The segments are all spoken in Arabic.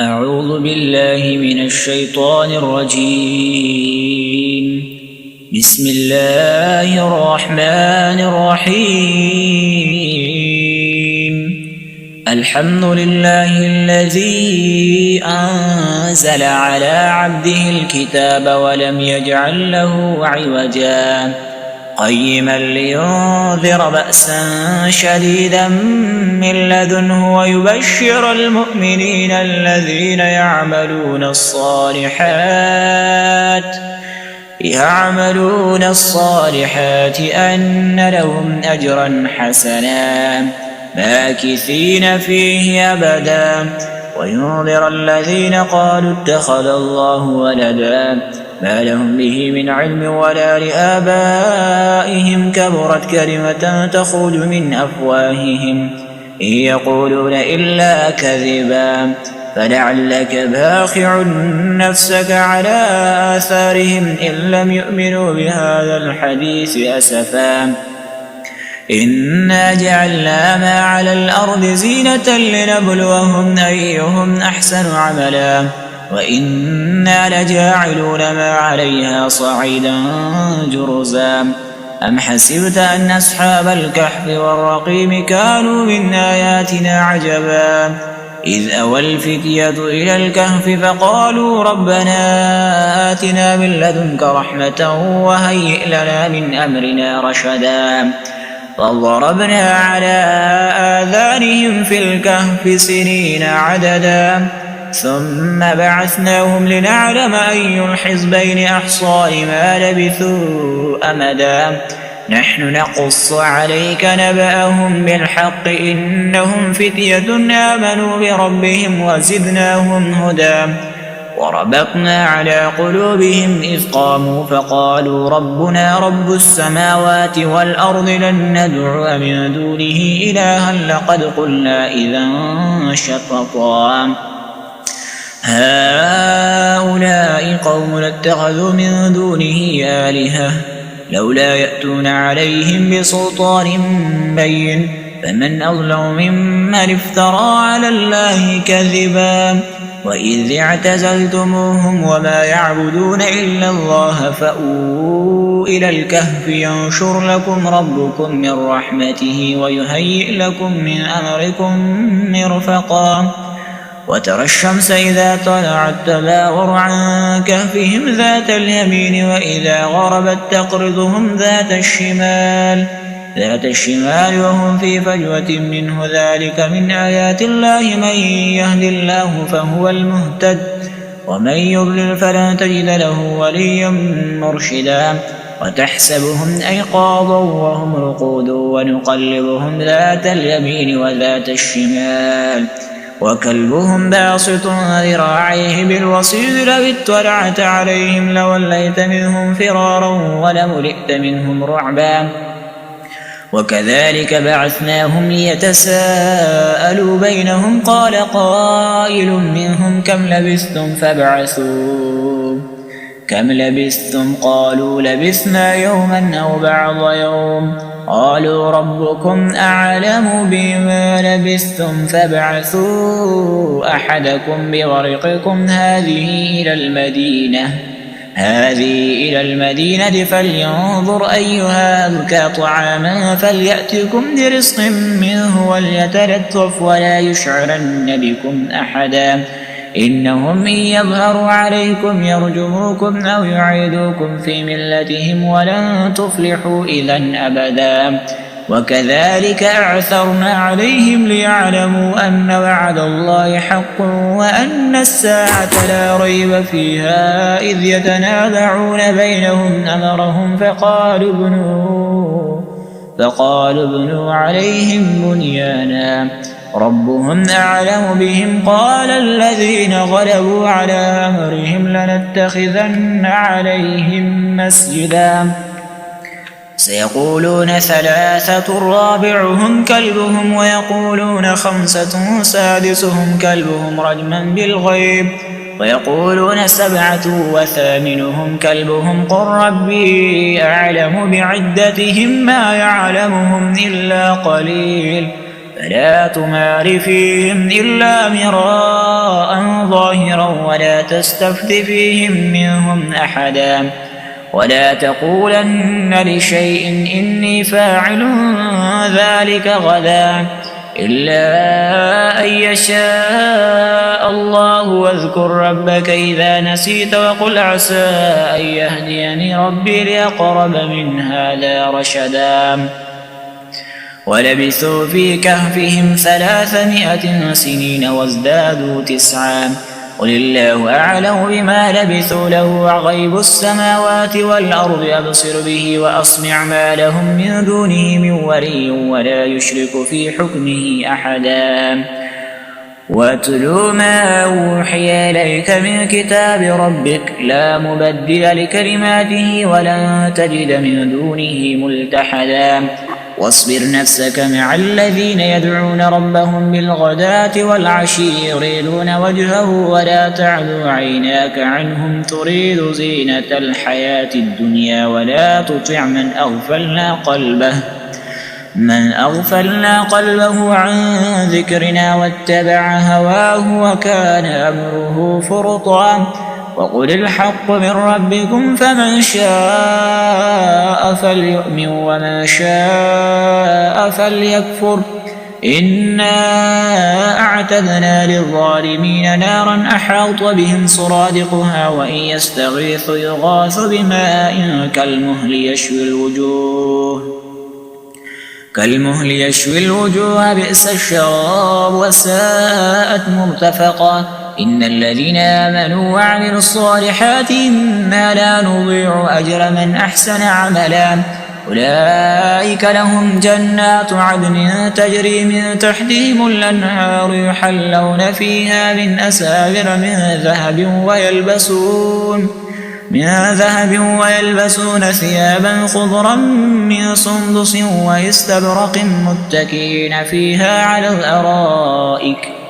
أعوذ بالله من الشيطان الرجيم. بسم الله الرحمن الرحيم. الحمد لله الذي أنزل على عبده الكتاب ولم يجعل له عوجا قيما لينذر بأسا شديدا من لدنه ويبشر المؤمنين الذين يعملون الصالحات أن لهم أجرا حسنا ماكثين فيه أبدا وينذر الذين قالوا اتخذ الله ولدا ما لهم به من علم ولا لآبائهم كبرت كلمة تخرج من أفواههم إن يقولون إلا كذبا فلعلك باخع نفسك على آثارهم إن لم يؤمنوا بهذا الحديث أسفا إنا جعلنا ما على الأرض زينة لنبلوهم أيهم أحسن عملا وإنا لجاعلون ما عليها صعيدا جرزا أم حسبت أن أصحاب الكهف والرقيم كانوا من آياتنا عجبا إذ أوى الفتية إلى الكهف فقالوا ربنا آتنا من لدنك رحمة وهيئ لنا من أمرنا رشدا فضربنا على آذانهم في الكهف سنين عددا ثم بعثناهم لنعلم أي الحزبين أحصى لما لبثوا أمدا نحن نقص عليك نبأهم بالحق إنهم فتية آمنوا بربهم وزدناهم هدى وربطنا على قلوبهم إذ قاموا فقالوا ربنا رب السماوات والأرض لن ندعو من دونه إلها لقد قلنا إذا شططا هؤلاء قوم اتخذوا من دونه آلهة لولا يأتون عليهم بسلطان بين فمن أظلم ممن افترى على الله كذبا وإذ اعتزلتموهم وما يعبدون إلا الله فأووا إلى الكهف ينشر لكم ربكم من رحمته ويهيئ لكم من أمركم مرفقا وترى الشمس إذا طلعت تزاور عن كهفهم ذات اليمين وإذا غربت تقرضهم ذات الشمال وهم في فجوة منه ذلك من آيات الله من يهد الله فهو المهتد ومن يضلل فلن تجد له وليا مرشدا وتحسبهم أيقاظا وهم رقود ونقلبهم ذات اليمين وذات الشمال وكلبهم باسط ذراعيه بالوصيد لو اطلعت عليهم لوليت منهم فرارا ولملئت منهم رعبا وكذلك بعثناهم ليتساءلوا بينهم قال قائل منهم كم لبثتم قالوا لبثنا يوما أو بعض يوم قالوا ربكم أعلم بما لبثتم فابعثوا أحدكم بورقكم هذه إلى المدينة فلينظر أيها أزكى طعاما فليأتكم برزق منه وليتلطف ولا يشعرن بكم أحدا إنهم إن يظهروا عليكم يرجموكم أو يعيدوكم في ملتهم ولن تفلحوا إذا أبدا وكذلك أعثرنا عليهم ليعلموا أن وعد الله حق وأن الساعة لا ريب فيها إذ يتنازعون بينهم أمرهم فقالوا ابنوا عليهم بنيانا ربهم أعلم بهم قال الذين غلبوا على أمرهم لنتخذن عليهم مسجدا سيقولون 3 رابعهم كلبهم ويقولون 5 سادسهم كلبهم رجما بالغيب ويقولون 7 وثامنهم كلبهم قل ربي أعلم بعدتهم ما يعلمهم إلا قليل فلا تمار فيهم إلا مراء ولا تستفت فيهم منهم أحدا ولا تقولن لشيء إني فاعل ذلك غدا إلا أن يشاء الله واذكر ربك إذا نسيت وقل عسى أن يهديني ربي لأقرب من هذا رشدا ولبثوا في كهفهم 300 سنين وازدادوا 9 قل الله أعلم بما لبثوا له غيب السماوات والأرض أبصر به وأسمع ما لهم من دونه من ولي ولا يشرك في حكمه أحدا واتل ما أوحي إليك من كتاب ربك لا مبدل لكلماته ولن تجد من دونه ملتحدا واصبر نفسك مع الذين يدعون ربهم بالغداة والعشي يريدون وجهه ولا تعد عيناك عنهم تريد زينة الحياة الدنيا ولا تطع من أغفلنا قلبه عن ذكرنا واتبع هواه وكان أمره فرطا وقل الحق من ربكم فمن شاء فليؤمن ومن شاء فليكفر إنا أعتدنا للظالمين نارا أحاط بهم سرادقها وإن يستغيثوا يغاثوا بماء كالمهل يشوي الوجوه بئس الشراب وساءت مرتفقا إن الذين آمنوا وعملوا الصالحات إنا لا نضيع أجر من أحسن عملا أولئك لهم جنات عدن تجري من تحتهم الأنهار يحلون فيها من أساور من ذهب ويلبسون ثيابا خضرا من سندس واستبرق متكئين فيها على الأرائك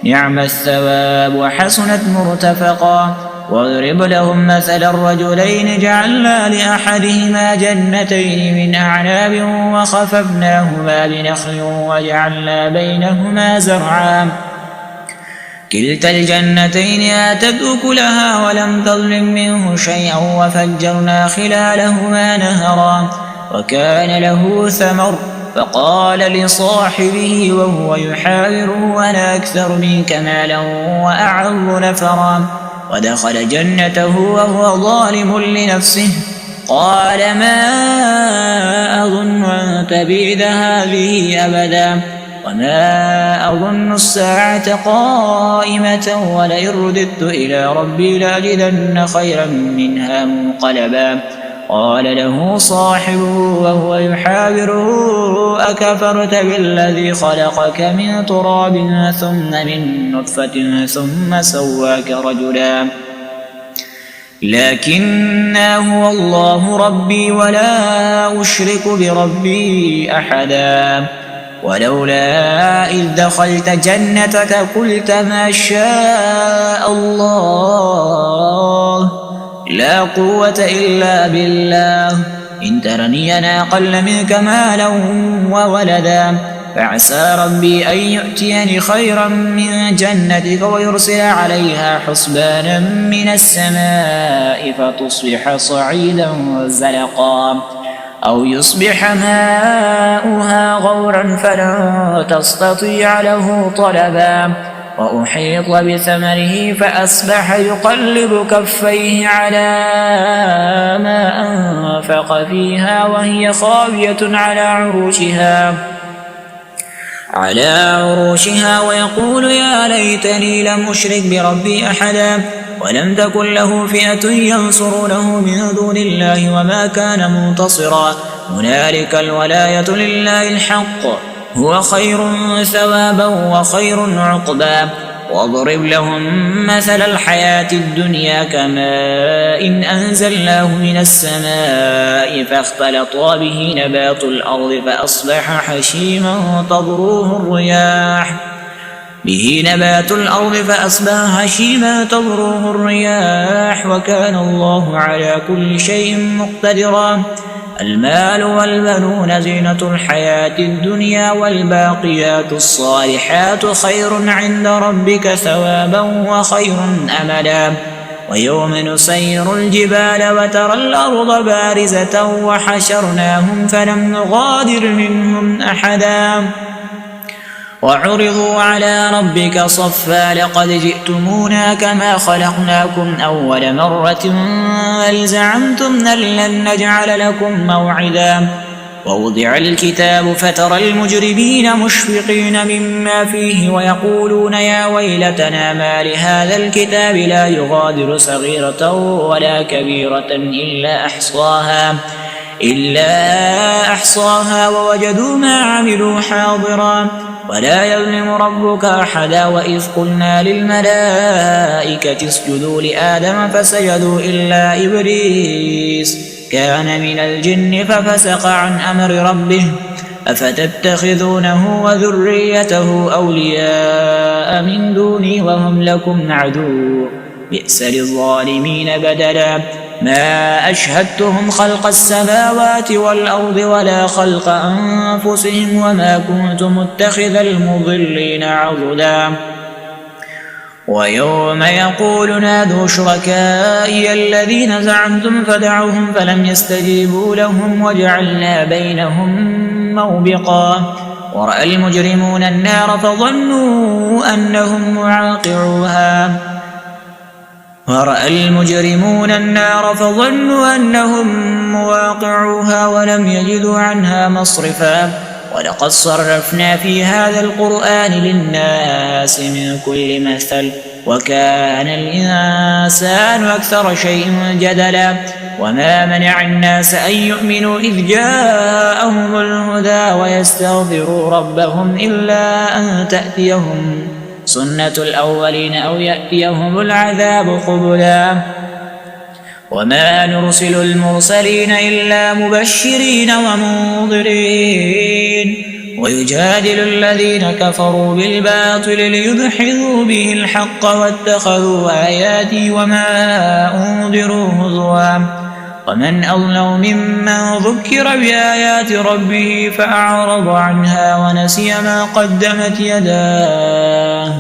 نعم الثواب وحسنت مرتفقا واضرب لهم مثل الرجلين جعلنا لأحدهما جنتين من أعناب وخففناهما بنخل وجعلنا بينهما زرعا كلتا الجنتين آتت أكلها ولم تظلم منه شيئا وفجرنا خلالهما نهرا وكان له ثمر فقال لصاحبه وهو يحاوره أنا أكثر منك مالا وأعظ نفرا ودخل جنته وهو ظالم لنفسه قال ما أظن أن تبيد هذه أبدا وما أظن الساعة قائمة ولئن رددت إلى ربي لأجدن خيرا منها منقلبا قال له صاحبه وهو يحاوره أكفرت بالذي خلقك من تراب ثم من نطفة ثم سواك رجلا لكنا هو الله ربي ولا أشرك بربي أحدا ولولا إذ دخلت جنتك قلت ما شاء الله لا قوة إلا بالله إن ترني أنا أقل منك مالا وولدا فعسى ربي أن يؤتيني خيرا من جنتك ويرسل عليها حسبانا من السماء فتصبح صعيدا زلقا أو يصبح ماؤها غورا فلن تستطيع له طلبا وأحيط بثمره فأصبح يقلب كفيه على ما أنفق فيها وهي خاوية على عروشها ويقول يا ليتني لم أشرك بربي أحدا ولم تكن له فئة ينصرونه من دون الله وما كان منتصرا هنالك الولاية لله الحق هو خير ثوابا وخير عقبا واضرب لهم مثل الحياة الدنيا كماء إن أنزلناه من السماء فاختلط به نبات الأرض فأصبح هشيما تضروه الرياح وكان الله على كل شيء مقتدرا المال والبنون زينة الحياة الدنيا والباقيات الصالحات خير عند ربك ثوابا وخير أملا ويوم نسير الجبال وترى الأرض بارزة وحشرناهم فلم نغادر منهم أحدا وعرضوا على ربك صفا لقد جئتمونا كما خلقناكم أول مرة بل زعمتم أن لن نجعل لكم موعدا ووضع الكتاب فترى المجرمين مشفقين مما فيه ويقولون يا ويلتنا ما لهذا الكتاب لا يغادر صغيرة ولا كبيرة إلا أحصاها ووجدوا ما عملوا حاضرا ولا يظلم ربك أحدا وإذ قلنا للملائكة اسجدوا لآدم فسجدوا إلا إبليس كان من الجن ففسق عن أمر ربه أفتتخذونه وذريته أولياء من دوني وهم لكم عدو بئس للظالمين بدلا ما أشهدتهم خلق السماوات والأرض ولا خلق أنفسهم وما كنت متخذ المضلين عضدا ويوم يقول نادوا شركائي الذين زعمتم فدعوهم فلم يستجيبوا لهم وجعلنا بينهم موبقا ورأى المجرمون النار فظنوا أنهم مواقعوها ولم يجدوا عنها مصرفا ولقد صرفنا في هذا القرآن للناس من كل مثل وكان الإنسان أكثر شيء جدلا وما منع الناس أن يؤمنوا إذ جاءهم الهدى ويستغفروا ربهم إلا أن تأتيهم سنة الأولين أو يأتيهم العذاب قبلا وما نرسل المرسلين إلا مبشرين ومنذرين ويجادل الذين كفروا بالباطل ليدحضوا به الحق واتخذوا آياتي وما أنذروا هزوا ومن أظلم ممن ذكر بآيات ربه فأعرض عنها ونسي ما قدمت يداه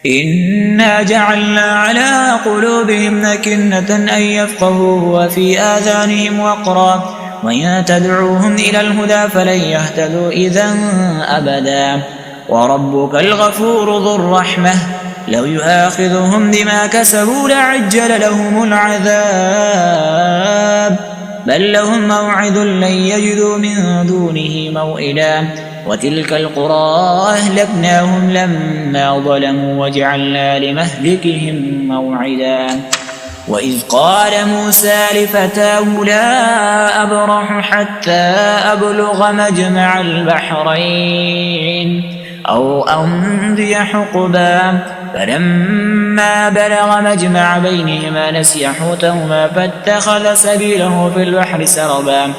إنا جعلنا على قلوبهم أكنة أن يفقهوه وفي آذانهم وقرا وإن تدعوهم إلى الهدى فلن يهتدوا إذا أبدا وربك الغفور ذو الرحمة لو يؤاخذهم بما كسبوا لعجل لهم العذاب بل لهم موعد لن يجدوا من دونه موئلا وتلك القرى أهلكناهم لما ظلموا وجعلنا لمهلكهم موعدا وإذ قال موسى لفتاه لا أبرح حتى أبلغ مجمع البحرين أو أمضي حقبا فلما بلغ مجمع بينهما نسي حوتهما فاتخذ سبيله في البحر سربا